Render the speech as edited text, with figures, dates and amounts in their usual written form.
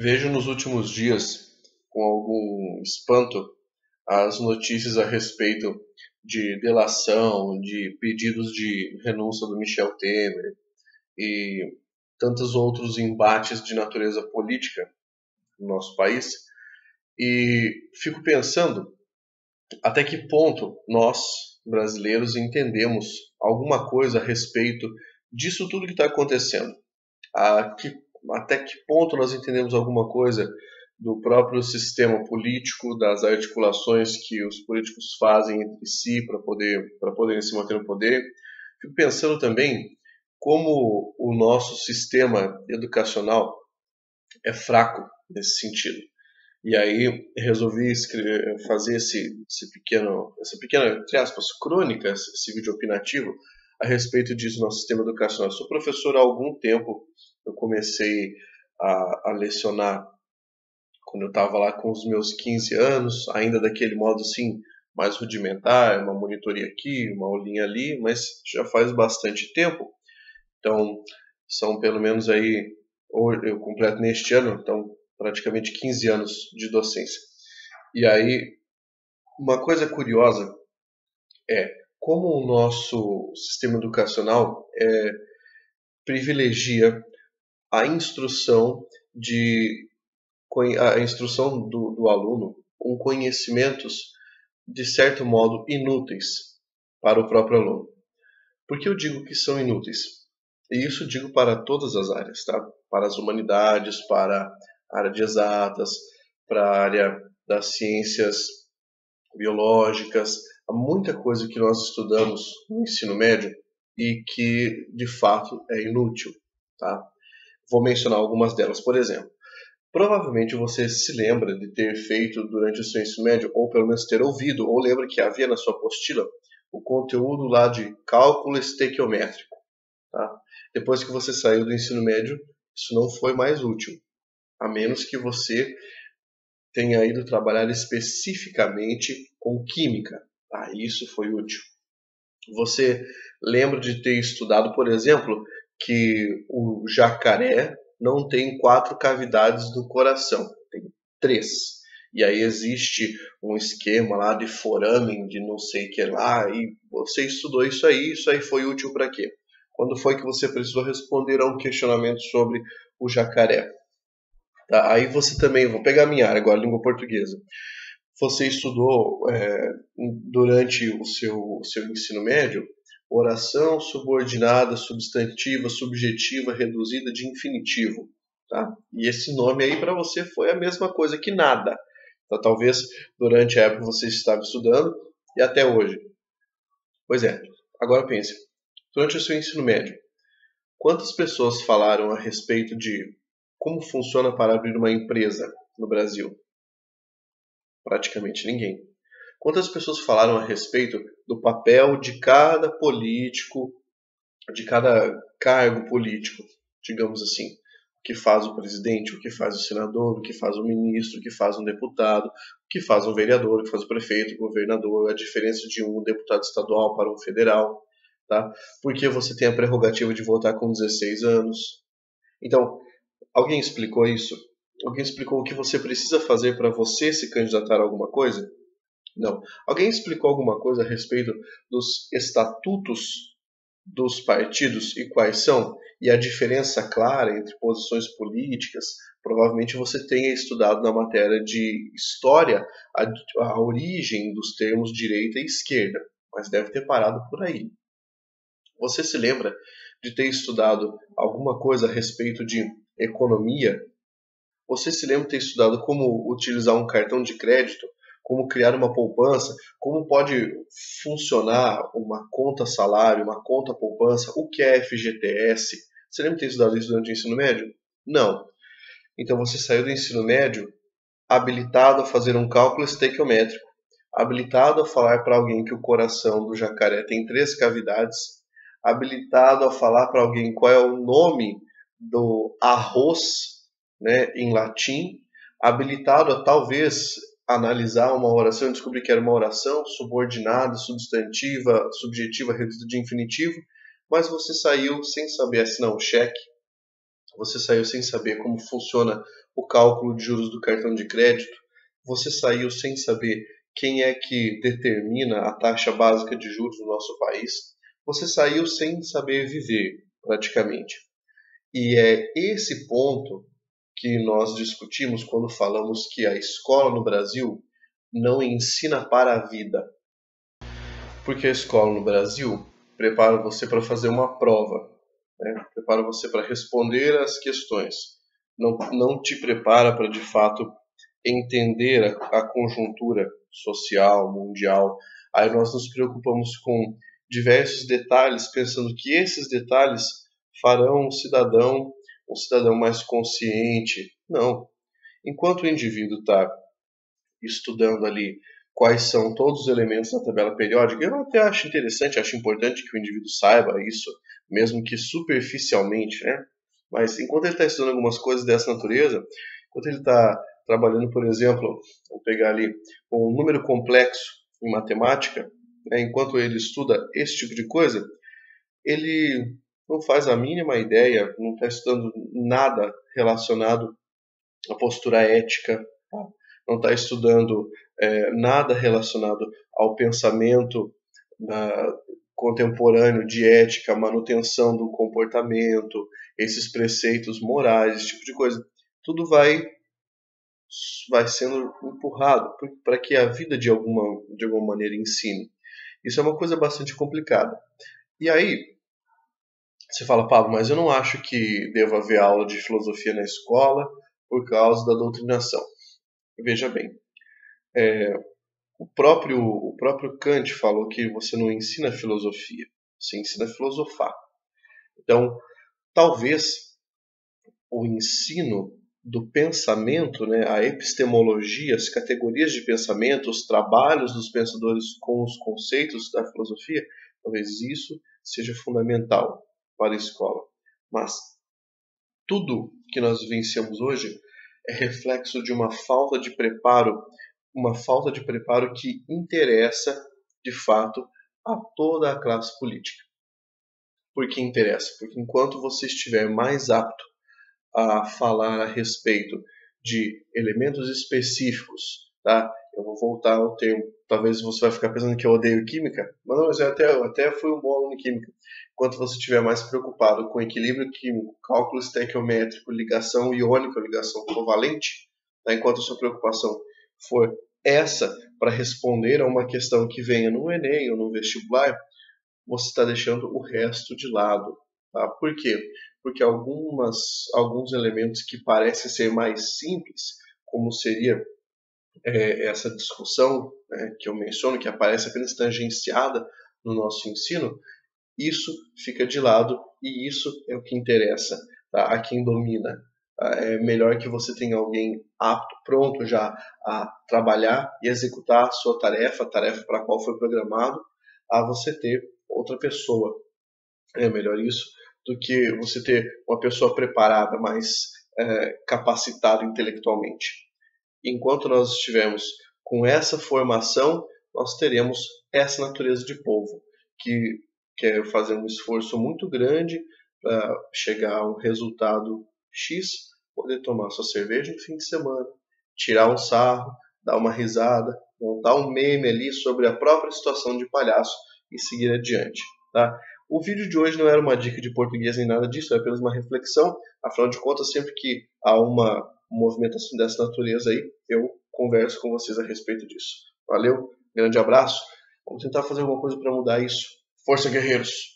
Vejo nos últimos dias, com algum espanto, as notícias a respeito de delação, de pedidos de renúncia do Michel Temer e tantos outros embates de natureza política no nosso país. E fico pensando até que ponto nós, brasileiros, entendemos alguma coisa a respeito disso tudo que está acontecendo. Até que ponto nós entendemos alguma coisa do próprio sistema político, das articulações que os políticos fazem entre si para poderem se manter no poder. Fico pensando também como o nosso sistema educacional é fraco nesse sentido. E aí resolvi fazer essa pequena, entre aspas, crônica, esse vídeo opinativo a respeito disso no nosso sistema educacional. Eu sou professor há algum tempo. Eu comecei a lecionar quando eu estava lá com os meus 15 anos, ainda daquele modo assim, mais rudimentar, uma monitoria aqui, uma aulinha ali, mas já faz bastante tempo. Então, são pelo menos aí, eu completo neste ano, então praticamente 15 anos de docência. E aí, uma coisa curiosa é como o nosso sistema educacional privilegia a instrução do aluno com conhecimentos, de certo modo, inúteis para o próprio aluno. Por que eu digo que são inúteis? E isso digo para todas as áreas, tá? Para as humanidades, para a área de exatas, para a área das ciências biológicas. Há muita coisa que nós estudamos no ensino médio e que, de fato, é inútil, tá? Vou mencionar algumas delas. Por exemplo, provavelmente você se lembra de ter feito durante o seu ensino médio, ou pelo menos ter ouvido, ou lembra que havia na sua apostila o conteúdo lá de cálculo estequiométrico. Tá? Depois que você saiu do ensino médio, isso não foi mais útil, a menos que você tenha ido trabalhar especificamente com química. Isso foi útil. Você lembra de ter estudado, por exemplo, que o jacaré não tem 4 cavidades no coração, tem 3. E aí existe um esquema lá de foramen, de não sei o que lá, e você estudou isso aí foi útil para quê? Quando foi que você precisou responder a um questionamento sobre o jacaré? Tá? Aí você também, vou pegar a minha área agora, língua portuguesa. Você estudou durante o seu ensino médio oração subordinada, substantiva, subjetiva, reduzida de infinitivo. Tá? E esse nome aí para você foi a mesma coisa que nada. Então, talvez durante a época você estava estudando e até hoje. Pois é, agora pense. Durante o seu ensino médio, quantas pessoas falaram a respeito de como funciona para abrir uma empresa no Brasil? Praticamente ninguém. Quantas pessoas falaram a respeito do papel de cada político, de cada cargo político, digamos assim? O que faz o presidente, o que faz o senador, o que faz o ministro, o que faz um deputado, o que faz um vereador, o que faz o prefeito, o governador, a diferença de um deputado estadual para um federal, tá? Porque você tem a prerrogativa de votar com 16 anos. Então, alguém explicou isso? Alguém explicou o que você precisa fazer para você se candidatar a alguma coisa? Não. Alguém explicou alguma coisa a respeito dos estatutos dos partidos e quais são? E a diferença clara entre posições políticas? Provavelmente você tenha estudado na matéria de história a origem dos termos direita e esquerda, mas deve ter parado por aí. Você se lembra de ter estudado alguma coisa a respeito de economia? Você se lembra de ter estudado como utilizar um cartão de crédito? Como criar uma poupança? Como pode funcionar uma conta salário, uma conta poupança? O que é FGTS? Você lembra de ter estudado isso durante o ensino médio? Não. Então você saiu do ensino médio habilitado a fazer um cálculo estequiométrico, habilitado a falar para alguém que o coração do jacaré tem 3 cavidades, habilitado a falar para alguém qual é o nome do arroz, né, em latim, habilitado a talvez analisar uma oração e descobrir que era uma oração subordinada, substantiva, subjetiva, reduzida de infinitivo, mas você saiu sem saber assinar um cheque, você saiu sem saber como funciona o cálculo de juros do cartão de crédito, você saiu sem saber quem é que determina a taxa básica de juros no nosso país, você saiu sem saber viver, praticamente. E é esse ponto que nós discutimos quando falamos que a escola no Brasil não ensina para a vida. Porque a escola no Brasil prepara você para fazer uma prova, né? Prepara você para responder as questões. Não te prepara para, de fato, entender a conjuntura social, mundial. Aí nós nos preocupamos com diversos detalhes, pensando que esses detalhes farão um cidadão mais consciente. Não. Enquanto o indivíduo está estudando ali quais são todos os elementos da tabela periódica, eu até acho interessante, acho importante que o indivíduo saiba isso, mesmo que superficialmente, né? Mas enquanto ele está estudando algumas coisas dessa natureza, enquanto ele está trabalhando, por exemplo, vou pegar ali um número complexo em matemática, né? Enquanto ele estuda esse tipo de coisa, ele não faz a mínima ideia, não está estudando nada relacionado à postura ética, tá? Não está estudando nada relacionado ao pensamento contemporâneo de ética, manutenção do comportamento, esses preceitos morais, esse tipo de coisa. Tudo vai sendo empurrado para que a vida de alguma maneira ensine. Isso é uma coisa bastante complicada. E aí, você fala, Pablo, mas eu não acho que deva haver aula de filosofia na escola por causa da doutrinação. Veja bem, o próprio Kant falou que você não ensina filosofia, você ensina a filosofar. Então, talvez o ensino do pensamento, né, a epistemologia, as categorias de pensamento, os trabalhos dos pensadores com os conceitos da filosofia, talvez isso seja fundamental para a escola. Mas tudo que nós vivenciamos hoje é reflexo de uma falta de preparo que interessa, de fato, a toda a classe política. Por que interessa? Porque enquanto você estiver mais apto a falar a respeito de elementos específicos, tá? Eu vou voltar ao termo, talvez você vai ficar pensando que eu odeio química, mas não, mas eu até fui um bom aluno em química. Enquanto você estiver mais preocupado com equilíbrio químico, cálculo estequiométrico, ligação iônica, ligação covalente, tá? Enquanto a sua preocupação for essa para responder a uma questão que venha no Enem ou no vestibular, você está deixando o resto de lado. Tá? Por quê? Porque alguns elementos que parecem ser mais simples, como seria essa discussão, né, que eu menciono, que aparece apenas tangenciada no nosso ensino, isso fica de lado e isso é o que interessa, tá? A quem domina. É melhor que você tenha alguém apto, pronto já a trabalhar e executar a sua tarefa, a tarefa para a qual foi programado, a você ter outra pessoa. É melhor isso do que você ter uma pessoa preparada, mais capacitada intelectualmente. Enquanto nós estivermos com essa formação, nós teremos essa natureza de povo, que quer fazer um esforço muito grande para chegar a um resultado X, poder tomar sua cerveja no fim de semana, tirar um sarro, dar uma risada, montar um meme ali sobre a própria situação de palhaço e seguir adiante. Tá? O vídeo de hoje não era uma dica de português nem nada disso, é apenas uma reflexão. Afinal de contas, sempre que há uma movimentação dessa natureza aí, eu converso com vocês a respeito disso. Valeu, grande abraço. Vamos tentar fazer alguma coisa para mudar isso. Força, guerreiros!